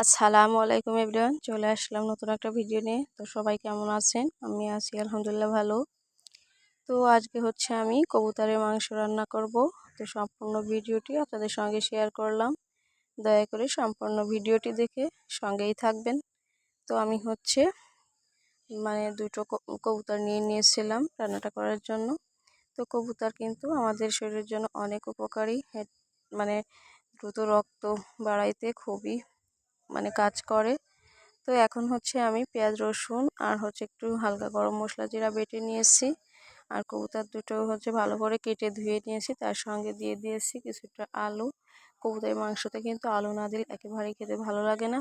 আসসালামু আলাইকুম এভরিওয়ান, চলে আসলাম নতুন একটা ভিডিও নিয়ে। তো সবাই কেমন আছেন? আমি আছি আলহামদুলিল্লাহ ভালো। তো আজকে হচ্ছে আমি কবুতরের মাংস রান্না করব। তো সম্পূর্ণ ভিডিওটি আপনাদের সঙ্গে শেয়ার করলাম। দয়া করে সম্পূর্ণ ভিডিওটি দেখে সঙ্গেই থাকবেন। তো আমি হচ্ছে দুটো কবুতর নিয়ে নিয়েছিলাম রান্নাটা করার জন্য। তো কবুতর কিন্তু আমাদের শরীরের জন্য অনেক উপকারী, মানে দ্রুত রক্ত বাড়াইতে খুবই কাজ করে। তো এখন হচ্ছে আমি পেঁয়াজ রসুন আর হচ্ছে একটু হালকা গরম মশলা জিরা বেটে নিয়েছি। আর কবুতর দুটো হচ্ছে ভালো করে কেটে ধুয়ে নিয়েছি, তার সঙ্গে দিয়ে দিয়েছি কিছুটা আলু। কবুতরের মাংসতে কিন্তু আলু না দিলে একেবারেই খেতে ভালো লাগে না।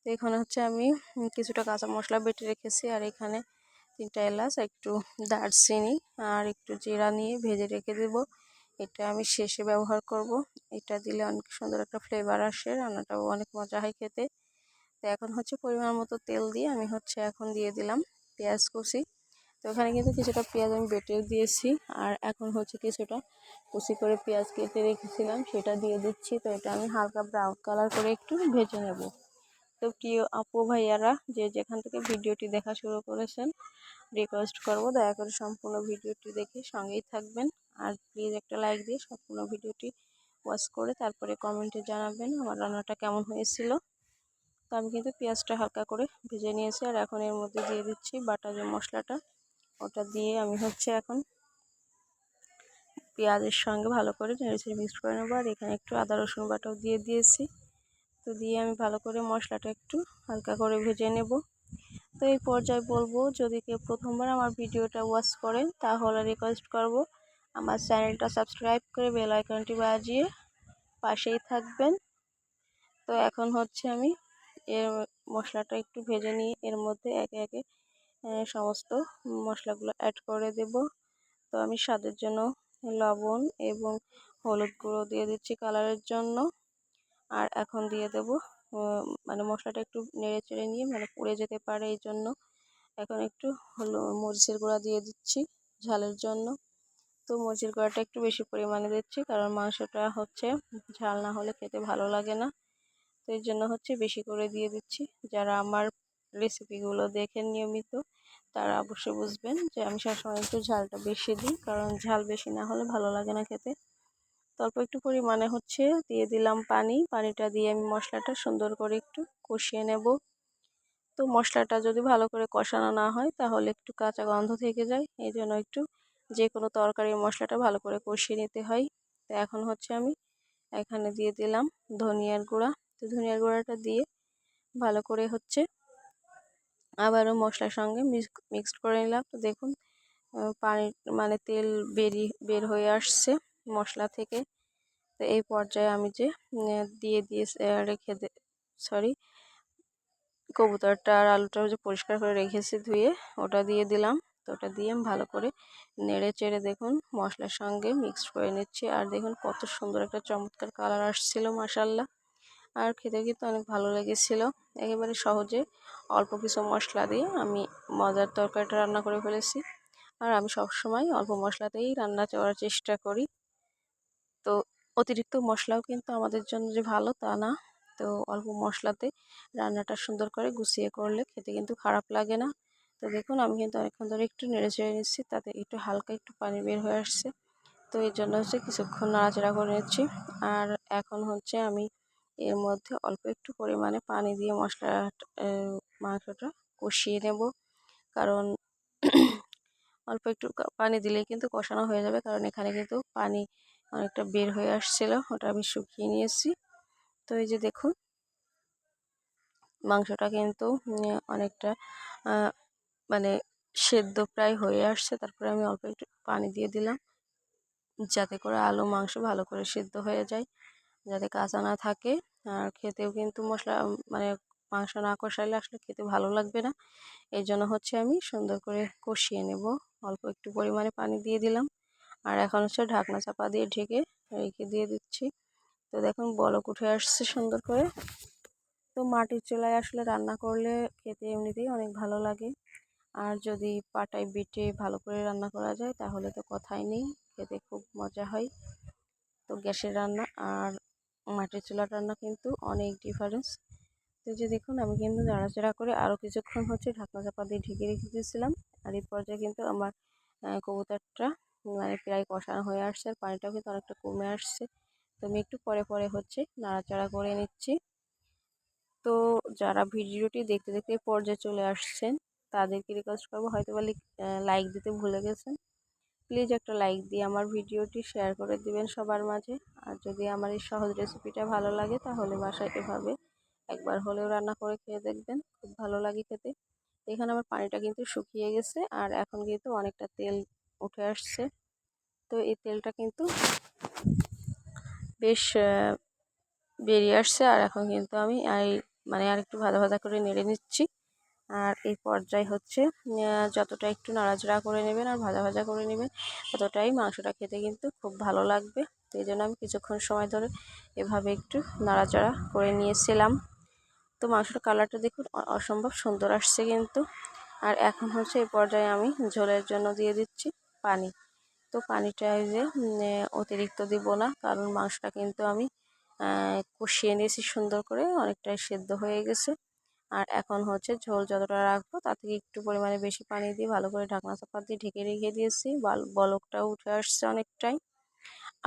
তো এখানে হচ্ছে আমি কিছুটা কাঁচা মশলা বেটে রেখেছি, আর এখানে 3টা এলাচ, একটু দারচিনি আর একটু জিরা নিয়ে ভেজে রেখে দেব। এটা আমি শেষে ব্যবহার করব। এটা দিলে অনেক সুন্দর একটা ফ্লেভার আসে, রান্নাটাও অনেক মজা হয় খেতে। তো এখন হচ্ছে পরিমাণ মতো তেল দিয়ে আমি হচ্ছে এখন দিয়ে দিলাম পেঁয়াজ কুচি। তো এখানে কিন্তু কিছুটা পেঁয়াজ আমি বেটে দিয়েছি, আর এখন হচ্ছে কিছুটা কুচি করে পেঁয়াজ কেটে রেখেছিলাম সেটা দিয়ে দিচ্ছি। তো এটা আমি হালকা ব্রাউন কালার করে একটু ভেজে নেব। তো প্রিয় আপু ভাইয়ারা, যে যেখান থেকে ভিডিওটি দেখা শুরু করেছেন, রিকোয়েস্ট করব দয়া করে সম্পূর্ণ ভিডিওটি দেখে সঙ্গেই থাকবেন। আর প্লিজ একটা লাইক দিয়ে সম্পূর্ণ ভিডিওটি ওয়াচ করে তারপরে কমেন্টে জানাবেন আমার রান্নাটা কেমন হয়েছিল। তো আমি কিন্তু পেঁয়াজটা হালকা করে ভেজে নিয়েছি, আর এখন এর মধ্যে দিয়ে দিচ্ছি বাটা যে মশলাটা, ওটা দিয়ে আমি হচ্ছে এখন পেঁয়াজের সঙ্গে ভালো করে নেড়েচেড়ে মিক্স করে নেবো। আর এখানে একটু আদা রসুন বাটাও দিয়ে দিয়েছি। তো দিয়ে আমি ভালো করে মশলাটা একটু হালকা করে ভেজে নেব। তো এই পর্যায়ে বলবো, যদি কেউ প্রথমবার আমার ভিডিওটা ওয়াচ করেন তাহলে রিকোয়েস্ট করব আমার চ্যানেলটা সাবস্ক্রাইব করে বেল আইকনটি বাজিয়ে পাশেই থাকবেন। তো এখন হচ্ছে আমি এর মশলাটা একটু ভেজে নিয়ে এর মধ্যে একে একে সমস্ত মশলাগুলো অ্যাড করে দেব। তো আমি স্বাদের জন্য লবণ এবং হলুদ গুঁড়ো দিয়ে দিচ্ছি কালারের জন্য। আর এখন দিয়ে দেব মশলাটা একটু নেড়ে চেড়ে নিয়ে পুড়ে যেতে পারে, এই জন্য এখন একটু মরিচের গুঁড়া দিয়ে দিচ্ছি ঝালের জন্য। তো মরিচের গুঁড়াটা একটু বেশি পরিমাণে দিচ্ছি, কারণ মাংসটা হচ্ছে ঝাল না হলে খেতে ভালো লাগে না। তো এই জন্য হচ্ছে বেশি করে দিয়ে দিচ্ছি। যারা আমার রেসিপিগুলো দেখেন নিয়মিত, তারা অবশ্যই বুঝবেন যে আমি সবসময় একটু ঝালটা বেশি দিই, কারণ ঝাল বেশি না হলে ভালো লাগে না খেতে। তো অল্প একটু পরিমাণে হচ্ছে দিয়ে দিলাম পানিটা দিয়ে আমি মশলাটা সুন্দর করে একটু কষিয়ে নেব। তো মশলাটা যদি ভালো করে কষানো না হয় তাহলে একটু কাঁচা গন্ধ থেকে যায়, এই জন্য একটু যে কোনো তরকারির মশলাটা ভালো করে কষিয়ে নিতে হয়। তো এখন হচ্ছে আমি এখানে দিয়ে দিলাম ধনিয়ার গুঁড়া। তো ধনিয়ার গুঁড়াটা দিয়ে ভালো করে হচ্ছে আবারও মশলার সঙ্গে মিক্সড করে নিলাম। তো দেখুন পানি তেল বের হয়ে আসছে মশলা থেকে। তো এই পর্যায়ে আমি যে দিয়ে রেখে সরি কবুতরটা আর আলুটা যে পরিষ্কার করে রেখেছি ধুয়ে, ওটা দিয়ে দিলাম। তো ওটা দিয়ে আমি ভালো করে নেড়ে চেড়ে দেখুন মশলার সঙ্গে মিক্সড করে নিচ্ছি। আর দেখুন কত সুন্দর একটা চমৎকার কালার আসছিল, মাশাল্লাহ। আর খেতে কিন্তু অনেক ভালো লেগেছিল। একেবারে সহজে অল্প কিছু মশলা দিয়ে আমি মজার তরকারিটা রান্না করে ফেলেছি। আর আমি সবসময় অল্প মশলাতেই রান্না করার চেষ্টা করি। তো অতিরিক্ত মশলাও কিন্তু আমাদের জন্য যে ভালো তা না। তো অল্প মশলাতে রান্নাটা সুন্দর করে গুছিয়ে করলে খেতে কিন্তু খারাপ লাগে না। তো দেখুন আমি কিন্তু অনেকক্ষণ ধরে একটু নেড়ে চেড়ে নিচ্ছি, তাতে একটু হালকা একটু পানি বের হয়ে আসছে। তো এর জন্য হচ্ছে কিছুক্ষণ নাড়াচাড়া করে নিচ্ছি। আর এখন হচ্ছে আমি এর মধ্যে অল্প একটু পরিমাণে পানি দিয়ে মাংসটা কষিয়ে নেব, কারণ অল্প একটু পানি দিলেই কিন্তু কষানো হয়ে যাবে, কারণ এখানে কিন্তু পানি অনেকটা বের হয়ে আসছিল, ওটা আমি শুকিয়ে নিয়েছি। তো এই যে দেখুন মাংসটা কিন্তু অনেকটা মানে সেদ্ধ প্রায় হয়ে আসছে। তারপরে আমি অল্প একটু পানি দিয়ে দিলাম, যাতে করে আলু মাংস ভালো করে সেদ্ধ হয়ে যায়, যাতে কাঁচা না থাকে। আর খেতেও কিন্তু মাংস না কষাইলে আসলে খেতে ভালো লাগবে না। এই জন্য হচ্ছে আমি সুন্দর করে কষিয়ে নেব। অল্প একটু পরিমাণে পানি দিয়ে দিলাম, আর এখন হচ্ছে ঢাকনা চাপা দিয়ে ঢেকে রেখে দিয়ে দিচ্ছি। তো দেখুন বলক উঠে আসছে সুন্দর করে। তো মাটির চুলায় আসলে রান্না করলে খেতে এমনিতেই অনেক ভালো লাগে। আর যদি পাটায় বেটে ভালো করে রান্না করা যায় তাহলে তো কথাই নেই, খেতে খুব মজা হয়। তো গ্যাসের রান্না আর মাটির চুলার রান্না কিন্তু অনেক ডিফারেন্স। তো যে দেখুন আমি কিন্তু নাড়াচাড়া করে আরও কিছুক্ষণ হচ্ছে ঢাকনা চাপা দিয়ে ঢেকে রেখে দিয়েছিলাম। আর এই পর্যায়ে কিন্তু আমার কবুতরটা মানে প্রায় কষানো হয়ে আসছে, আর পানিটাও কিন্তু অনেকটা কমে আসছে। তো আমি একটু পরে পরে হচ্ছে নাড়াচাড়া করে নিচ্ছি। তো যারা ভিডিওটি দেখতে দেখতে এই পর্যায়ে চলে আসছেন তাদেরকে রিকোয়েস্ট করবো, হয়তো বা লাইক দিতে ভুলে গেছেন, প্লিজ একটা লাইক দিয়ে আমার ভিডিওটি শেয়ার করে দিবেন সবার মাঝে। আর যদি আমার এই সহজ রেসিপিটা ভালো লাগে তাহলে বাসায় এভাবে একবার হলেও রান্না করে খেয়ে দেখবেন, খুব ভালো লাগে খেতে। এখানে আমার পানিটা কিন্তু শুকিয়ে গেছে আর এখন কিন্তু অনেকটা তেল উঠে আসছে। তো এই তেলটা কিন্তু বেশ বেরিয়ে আসছে, আর এখন কিন্তু আমি মানে আর একটু ভাজা ভাজা করে নেড়ে নিচ্ছি। আর এই পর্যায়ে হচ্ছে যতটা একটু নাড়াচাড়া করে নেবেন আর ভাজা ভাজা করে নেবেন ততটাই মাংসটা খেতে কিন্তু খুব ভালো লাগবে। তো এই জন্য আমি কিছুক্ষণ সময় ধরে এভাবে একটু নাড়াচাড়া করে নিয়েছিলাম। তো মাংসটার কালারটা দেখুন অসম্ভব সুন্দর আসছে কিন্তু। আর এখন হচ্ছে এই পর্যায়ে আমি ঝোলের জন্য দিয়ে দিচ্ছি পানি। তো পানিটা এই যে অতিরিক্ত দিব না, কারণ মাংসটা কিন্তু আমি কষিয়ে নিয়েছি সুন্দর করে, অনেকটাই সেদ্ধ হয়ে গেছে। আর এখন হচ্ছে ঝোল যতটা রাখবো তার থেকে একটু পরিমাণে বেশি পানি দিয়ে ভালো করে ঢাকনা চাপা দিয়ে ঢেকে রেখে দিয়েছি। বলকটাও উঠে আসছে অনেকটাই।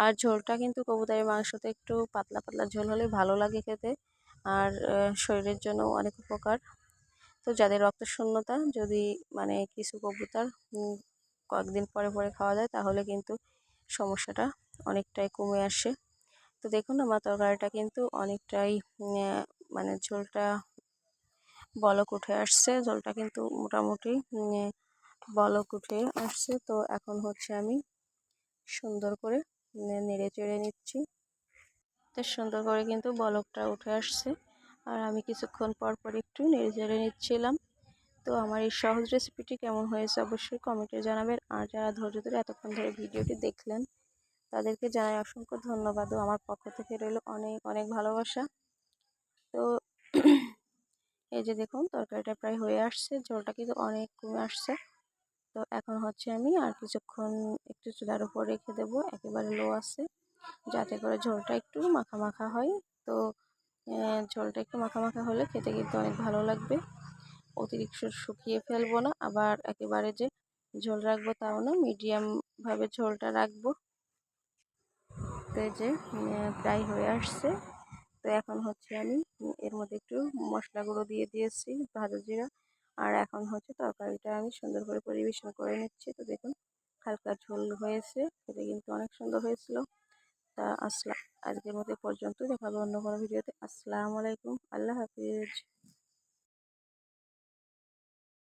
আর ঝোলটা কিন্তু কবুতরের মাংসতে একটু পাতলা পাতলা ঝোল হলে ভালো লাগে খেতে, আর শরীরের জন্য অনেক উপকার। তো যাদের রক্ত শূন্যতা, যদি মানে কিছু কবুতর কয়েকদিন পরে পরে খাওয়া যায় তাহলে কিন্তু সমস্যাটা অনেকটাই কমে আসে। তো দেখুন আমার তরকারিটা কিন্তু অনেকটাই মানে ঝোলটা বলক উঠে আসছে, ঝোলটা কিন্তু মোটামুটি বলক উঠে আসছে। তো এখন হচ্ছে আমি সুন্দর করে নেড়ে চেড়ে নিচ্ছি। তো সুন্দর করে কিন্তু বলকটা উঠে আসছে, আর আমি কিছুক্ষণ পর পর একটু নেড়ে চেড়ে নিচ্ছিলাম। তো আমার এই সহজ রেসিপিটি কেমন হয়েছে অবশ্যই কমেন্টে জানাবেন। আর যারা ধৈর্য ধরে এতক্ষণ ধরে ভিডিওটি দেখলেন তাদেরকে জানাই অসংখ্য ধন্যবাদ ও আমার পক্ষ থেকে রইল অনেক অনেক ভালোবাসা। তো এই যে দেখুন তরকারিটা প্রায় হয়ে আসছে, ঝোলটা কিন্তু অনেক কমে আসছে। তো এখন হচ্ছে আমি আর কিছুক্ষণ একটু চুলার উপর রেখে দেবো, একেবারে লো আছে, যাতে করে ঝোলটা একটু মাখা মাখা হয়। তো ঝোলটা একটু মাখা মাখা হলে খেতে কিন্তু অনেক ভালো লাগবে। অতিরিক্ত শুকিয়ে ফেলবো না, আবার একেবারে যে ঝোল রাখবো তাও না, মিডিয়াম ভাবে ঝোলটা রাখবো। তো এই যে প্রায় হয়ে আসছে। তো এখন হচ্ছে আমি এর মধ্যে একটু মশলা গুঁড়ো দিয়ে দিয়েছি, ভাজা জিরা। আর এখন হচ্ছে তরকারিটা আমি সুন্দর করে পরিবেশন করে নিচ্ছি। তো দেখুন হালকা ঝোল হয়েছে, খেতে কিন্তু অনেক সুন্দর হয়েছিল। তা আজকের মতো পর্যন্ত, দেখা হবে অন্য কোনো ভিডিওতে। আসসালামু আলাইকুম, আল্লাহ হাফিজ।